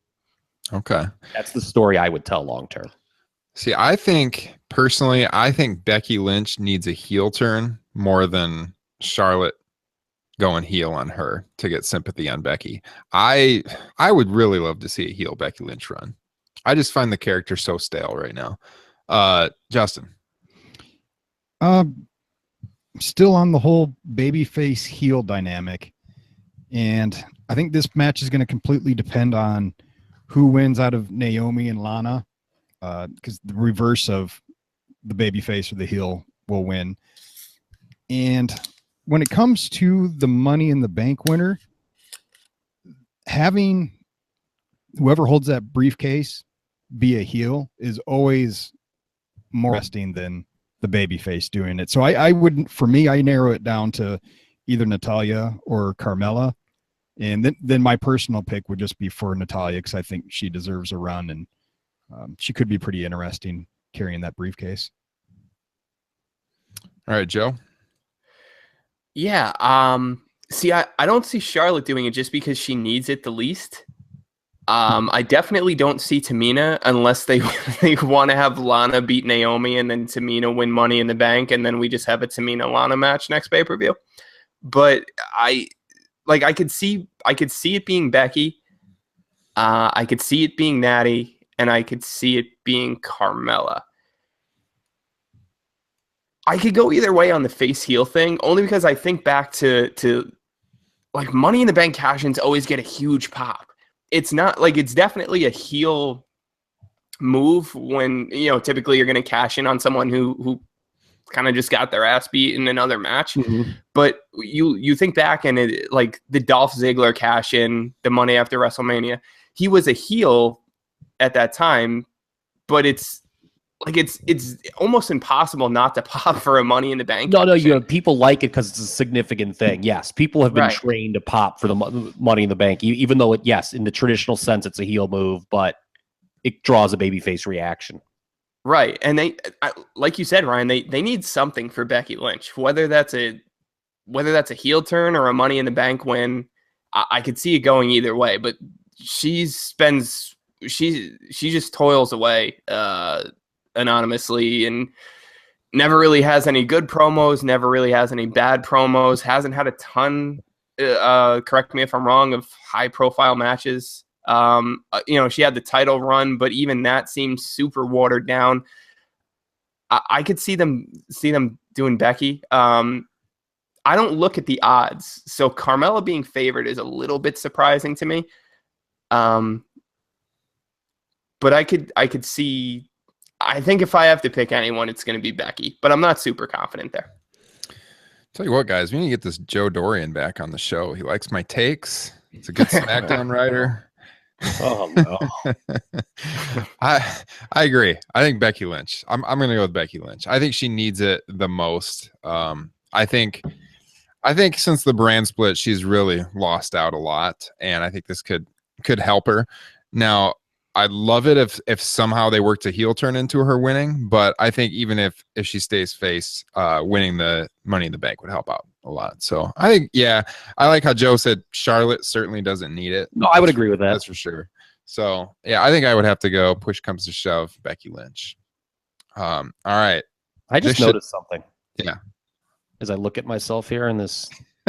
Okay. That's the story I would tell long term. See, I think Becky Lynch needs a heel turn more than Charlotte going heel on her to get sympathy on Becky. I would really love to see a heel Becky Lynch run. I just find the character so stale right now. Justin. Still on the whole babyface heel dynamic. And I think this match is going to completely depend on who wins out of Naomi and Lana. because the reverse of the babyface or the heel will win. And when it comes to the Money in the Bank winner, having whoever holds that briefcase be a heel is always more interesting than the babyface doing it. So I wouldn't, for me, I narrow it down to either Natalya or Carmella. And then my personal pick would just be for Natalya, because I think she deserves a run, and she could be pretty interesting carrying that briefcase. All right, Joe. Yeah. See, I don't see Charlotte doing it just because she needs it the least. I definitely don't see Tamina unless they want to have Lana beat Naomi and then Tamina win Money in the Bank, and then we just have a Tamina-Lana match next pay-per-view. But I could see it being Becky. I could see it being Natty, and I could see it being Carmella. I could go either way on the face heel thing, only because I think back to like Money in the Bank cash-ins always get a huge pop. It's not like, it's definitely a heel move when, typically you're going to cash in on someone who kind of just got their ass beat in another match. Mm-hmm. But you think back and it, like the Dolph Ziggler cash in, the Monday after WrestleMania, he was a heel at that time, but it's almost impossible not to pop for a Money in the Bank. No, people like it because it's a significant thing. Yes, people have been trained to pop for the Money in the Bank, even though in the traditional sense, it's a heel move, but it draws a babyface reaction. Right, and like you said, Ryan, they need something for Becky Lynch, whether that's a heel turn or a Money in the Bank win. I could see it going either way, but she just toils away anonymously and never really has any good promos, never really has any bad promos, hasn't had a ton, correct me if I'm wrong, of high profile matches. She had the title run, but even that seems super watered down. I could see them doing Becky. I don't look at the odds, so Carmella being favored is a little bit surprising to me. But I could see. I think if I have to pick anyone, it's going to be Becky, but I'm not super confident there. Tell you what, guys, we need to get this Joe Dorien back on the show. He likes my takes. He's a good SmackDown writer. Oh no. I agree. I think Becky Lynch. I'm going to go with Becky Lynch. I think she needs it the most. I think since the brand split, she's really lost out a lot, and I think this could help her. Now, I'd love it if somehow they work to heel turn into her winning, but I think even if she stays face, winning the Money in the Bank would help out a lot. So I think, I like how Joe said Charlotte certainly doesn't need it. No, I would agree with that. That's for sure. So I think I would have to go push comes to shove Becky Lynch. All right. I just noticed something. Yeah. As I look at myself here in this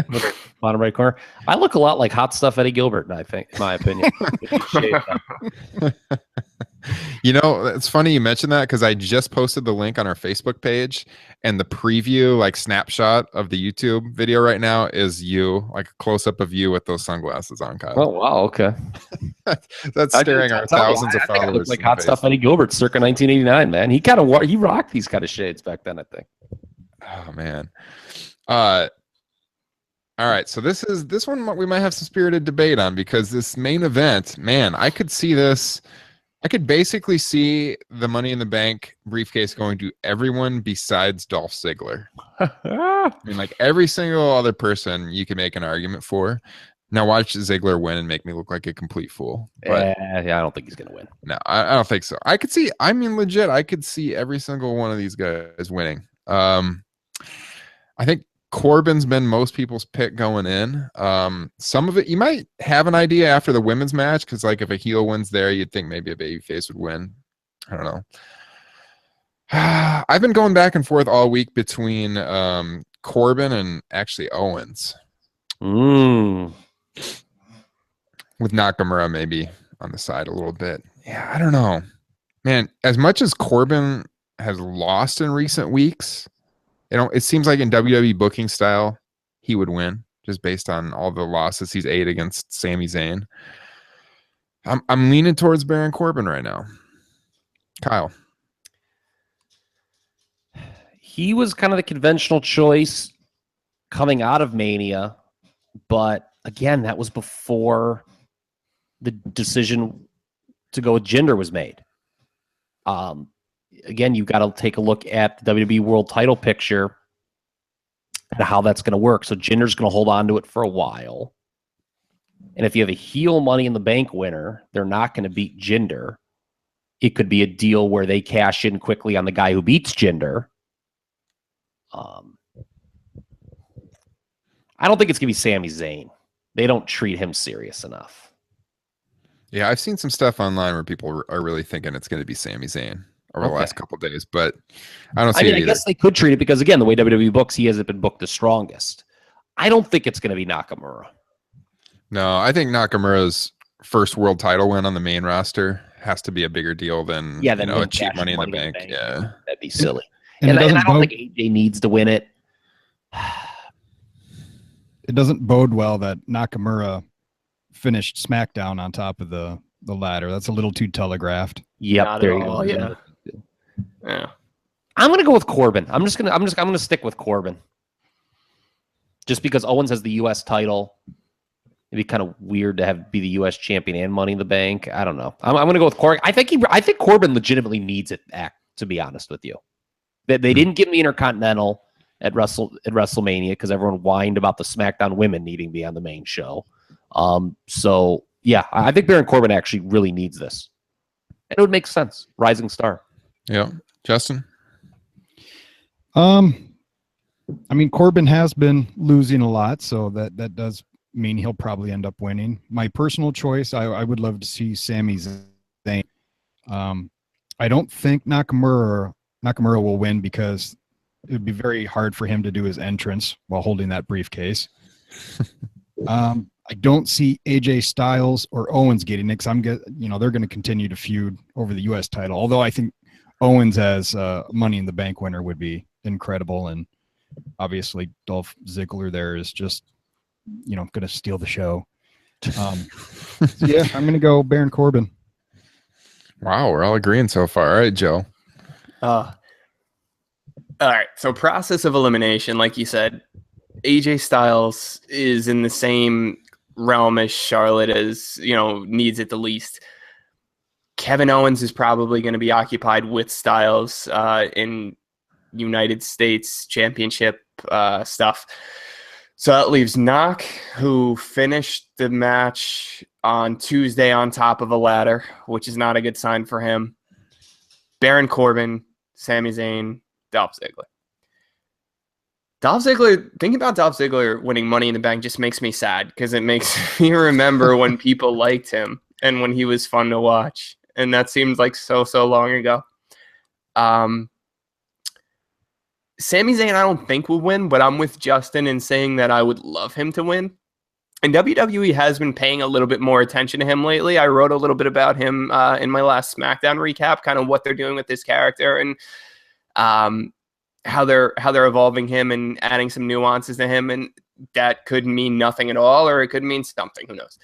little bottom right corner, I look a lot like Hot Stuff Eddie Gilbert, I think, in my opinion. It's funny you mentioned that because I just posted the link on our Facebook page, and the preview, like snapshot of the YouTube video right now, is you, like a close up of you with those sunglasses on, Kyle. Oh wow, okay. That's staring our thousands of followers. I look like Hot Stuff Eddie Gilbert, circa 1989. Man, he rocked these kind of shades back then, I think. Oh man. All right, so this one we might have some spirited debate on, because this main event, man, I could see this. I could basically see the Money in the Bank briefcase going to everyone besides Dolph Ziggler. I mean, like every single other person you can make an argument for. Now watch Ziggler win and make me look like a complete fool. But, I don't think he's going to win. No, I don't think so. I could see every single one of these guys winning. I think Corbin's been most people's pick going in. Some of it you might have an idea after the women's match, because like if a heel wins there, you'd think maybe a babyface would win. I don't know. I've been going back and forth all week between Corbin and actually Owens. With Nakamura maybe on the side a little bit. Yeah, I don't know. Man, as much as Corbin has lost in recent weeks, it seems like in WWE booking style, he would win just based on all the losses he's ate against Sami Zayn. I'm leaning towards Baron Corbin right now. Kyle. He was kind of the conventional choice coming out of Mania, but again, that was before the decision to go with Jinder was made. Again, you've got to take a look at the WWE World Title picture and how that's going to work. So Jinder's going to hold on to it for a while. And if you have a heel Money in the Bank winner, they're not going to beat Jinder. It could be a deal where they cash in quickly on the guy who beats Jinder. I don't think it's going to be Sami Zayn. They don't treat him serious enough. Yeah, I've seen some stuff online where people are really thinking it's going to be Sami Zayn over the last couple of days, but I don't see it either. I guess they could treat it because, again, the way WWE books, he hasn't been booked the strongest. I don't think it's going to be Nakamura. No, I think Nakamura's first world title win on the main roster has to be a bigger deal than a cheap Money in the Bank. Yeah, that'd be silly. And I don't think AJ needs to win it. It doesn't bode well that Nakamura finished SmackDown on top of the ladder. That's a little too telegraphed. Yep, there you go. Yeah. I'm gonna go with Corbin. I'm gonna stick with Corbin. Just because Owens has the US title. It'd be kind of weird to be the US champion and Money in the Bank. I don't know. I'm gonna go with Corbin. I think Corbin legitimately needs it back, to be honest with you. They didn't give him the Intercontinental at WrestleMania because everyone whined about the SmackDown women needing to be on the main show. So yeah, I think Baron Corbin actually really needs this. And it would make sense. Rising star. Yeah. Justin? I mean, Corbin has been losing a lot, so that does mean he'll probably end up winning. My personal choice, I would love to see Sami Zayn. I don't think Nakamura will win because it would be very hard for him to do his entrance while holding that briefcase. I don't see AJ Styles or Owens getting it because they're going to continue to feud over the U.S. title. Although I think Owens as Money in the Bank winner would be incredible, and obviously Dolph Ziggler there is just going to steal the show. Yeah, I'm going to go Baron Corbin. Wow, we're all agreeing so far. All right, Joe. All right, so process of elimination, like you said, AJ Styles is in the same realm as Charlotte, as needs it the least. Kevin Owens is probably going to be occupied with Styles in United States Championship stuff. So that leaves Knock, who finished the match on Tuesday on top of a ladder, which is not a good sign for him. Baron Corbin, Sami Zayn, Dolph Ziggler. Thinking about Dolph Ziggler winning Money in the Bank just makes me sad because it makes me remember when people liked him and when he was fun to watch. And that seems like so long ago. Sami Zayn, I don't think will win, but I'm with Justin in saying that I would love him to win. And WWE has been paying a little bit more attention to him lately. I wrote a little bit about him in my last SmackDown recap, kind of what they're doing with this character and how they're evolving him and adding some nuances to him. And that could mean nothing at all, or it could mean something. Who knows?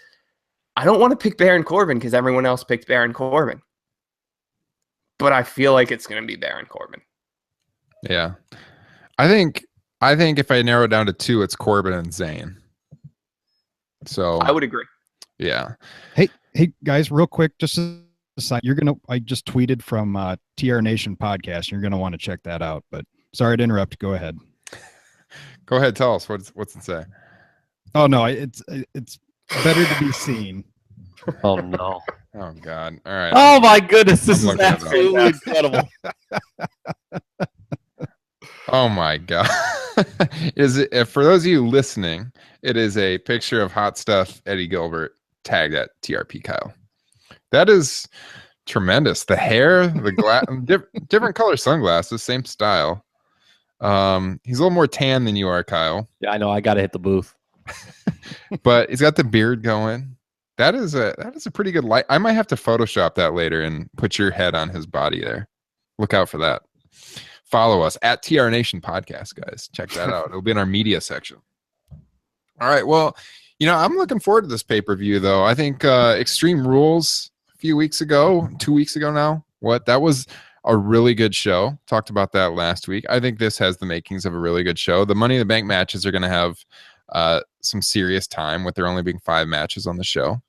I don't want to pick Baron Corbin because everyone else picked Baron Corbin. But I feel like it's going to be Baron Corbin. Yeah. I think if I narrow it down to two, it's Corbin and Zayn. So I would agree. Yeah. Hey guys, real quick, just a side, I just tweeted from TR Nation podcast. You're gonna want to check that out. But sorry to interrupt. Go ahead. Go ahead. Tell us what's it say. Oh no, it's better to be seen. Oh no. Oh God. All right. Oh my goodness, this is absolutely incredible. Oh my God. Is it, for those of you listening, it is a picture of Hot Stuff Eddie Gilbert tagged at TRP Kyle. That is tremendous. The hair, the glass, different color sunglasses, same style. He's a little more tan than you are, Kyle. Yeah, I know. I got to hit the booth. But he's got the beard going. That is a pretty good light. I might have to Photoshop that later and put your head on his body there. Look out for that. Follow us at TR Nation Podcast, guys. Check that out. It'll be in our media section. All right. Well, I'm looking forward to this pay-per-view, though. I think Extreme Rules a few weeks ago, 2 weeks ago now, what? That was a really good show. Talked about that last week. I think this has the makings of a really good show. The Money in the Bank matches are going to have some serious time with there only being 5 matches on the show.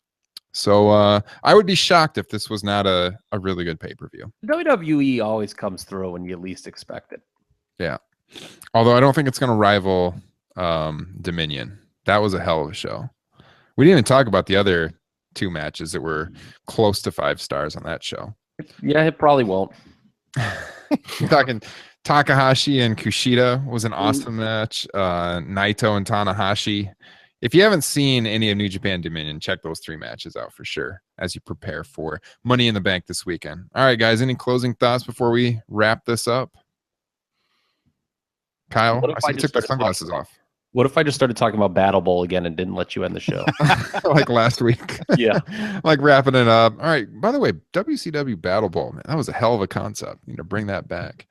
So I would be shocked if this was not a really good pay-per-view. WWE always comes through when you least expect it. Yeah. Although I don't think it's going to rival Dominion. That was a hell of a show. We didn't even talk about the other 2 matches that were close to 5 stars on that show. Yeah, it probably won't. You're talking Takahashi and Kushida was an awesome match. Naito and Tanahashi. If you haven't seen any of New Japan Dominion, check those 3 matches out for sure as you prepare for Money in the Bank this weekend. All right, guys, any closing thoughts before we wrap this up? Kyle, I see you took the sunglasses off. What if I just started talking about Battle Bowl again and didn't let you end the show? Like last week. Yeah. Like wrapping it up. All right. By the way, WCW Battle Bowl, man, that was a hell of a concept. You know, bring that back.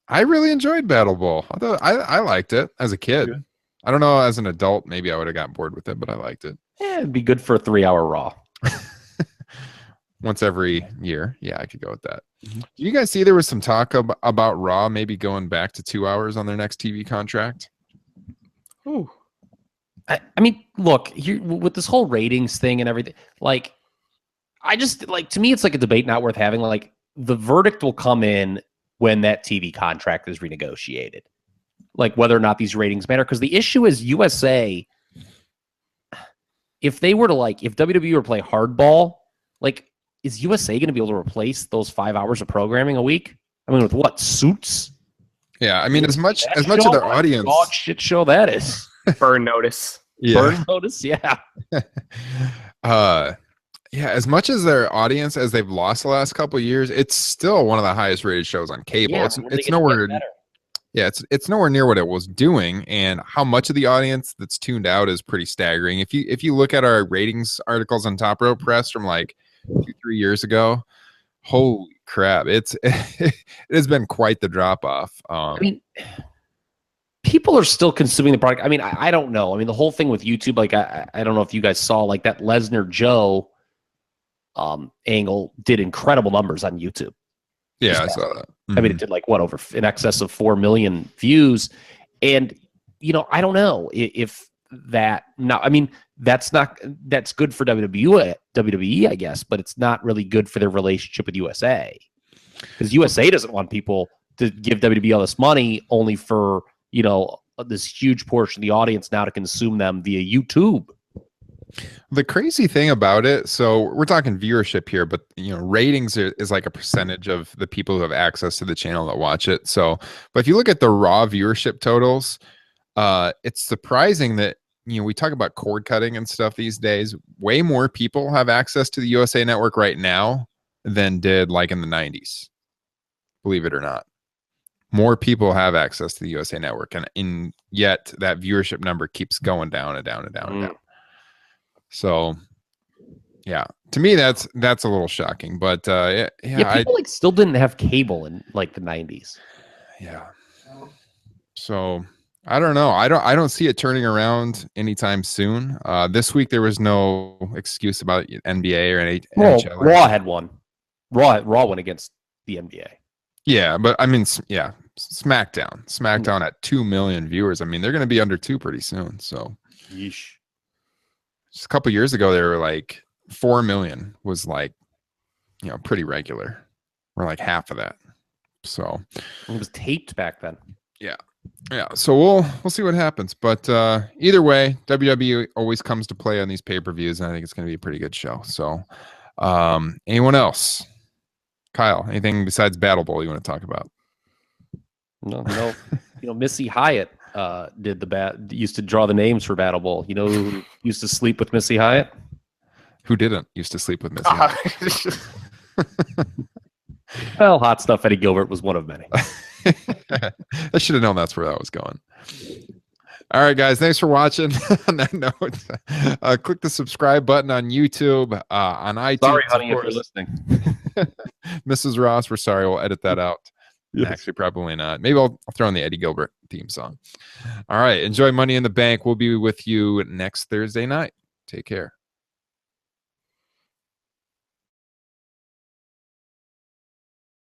I really enjoyed Battle Bowl. I liked it as a kid. Good. I don't know, as an adult, maybe I would have gotten bored with it, but I liked it. Yeah, it'd be good for a 3-hour Raw. Once every year. Yeah, I could go with that. Mm-hmm. Do you guys see there was some talk about Raw maybe going back to 2 hours on their next TV contract? Ooh. I mean, look, here, with this whole ratings thing and everything, like, I just, like, to me, it's like a debate not worth having. Like, the verdict will come in when that TV contract is renegotiated. Like, whether or not these ratings matter. Because the issue is USA, if they were to, like, if WWE were to play hardball, like, is USA going to be able to replace those 5 hours of programming a week? I mean, with what, Suits? Yeah, I mean, as much of their audience. What shit show that is. Burn Notice. Yeah. Burn Notice, yeah. Yeah, as much as their audience as they've lost the last couple of years, it's still one of the highest rated shows on cable. Yeah, it's nowhere. Yeah, it's nowhere near what it was doing, and how much of the audience that's tuned out is pretty staggering. If you look at our ratings articles on Top Rope Press from like 2-3 years ago, holy crap, it has been quite the drop off. I mean, people are still consuming the product. I mean, I don't know. I mean, the whole thing with YouTube, like I don't know if you guys saw, like, that Lesnar Joe angle did incredible numbers on YouTube. Yeah, I saw that. Mm-hmm. I mean, it did like what, over in excess of 4 million views. And, you know, I don't know if that, no, I mean, that's good for WWE, I guess, but it's not really good for their relationship with USA. Because USA doesn't want people to give WWE all this money only for, you know, this huge portion of the audience now to consume them via YouTube. The crazy thing about it, so we're talking viewership here, but, you know, ratings is like a percentage of the people who have access to the channel that watch it. So, but if you look at the raw viewership totals, it's surprising that, you know, we talk about cord cutting and stuff these days. Way more people have access to the USA Network right now than did like in the 90s. Believe it or not. More people have access to the USA Network, and yet that viewership number keeps going down and down and down and down. So, yeah, to me that's a little shocking, but yeah, people like still didn't have cable in like the 90s. Yeah. So I don't know. I don't see it turning around anytime soon. This week there was no excuse about NBA or NHL. Raw had one. Raw went against the NBA. Yeah, but I mean, yeah, SmackDown at 2 million viewers. I mean, they're going to be under 2 pretty soon. So, yeesh. Just a couple years ago, they were like 4 million was like, you know, pretty regular. We're like half of that. So it was taped back then. Yeah. Yeah. So we'll see what happens. But either way, WWE always comes to play on these pay-per-views, and I think it's going to be a pretty good show. So anyone else? Kyle, anything besides Battle Bowl you want to talk about? No. You know, Missy Hyatt used to draw the names for Battle Bowl. You know who used to sleep with Missy Hyatt? Who didn't used to sleep with Missy Hyatt? Well, Hot Stuff Eddie Gilbert was one of many. I should have known that's where that was going. All right, guys, thanks for watching. On that note, click the subscribe button on YouTube, on iTunes. Sorry, honey, if you're listening. Mrs. Ross, we're sorry. We'll edit that out. Yes. Actually, probably not. Maybe I'll throw in the Eddie Gilbert theme song. All right. Enjoy Money in the Bank. We'll be with you next Thursday night. Take care.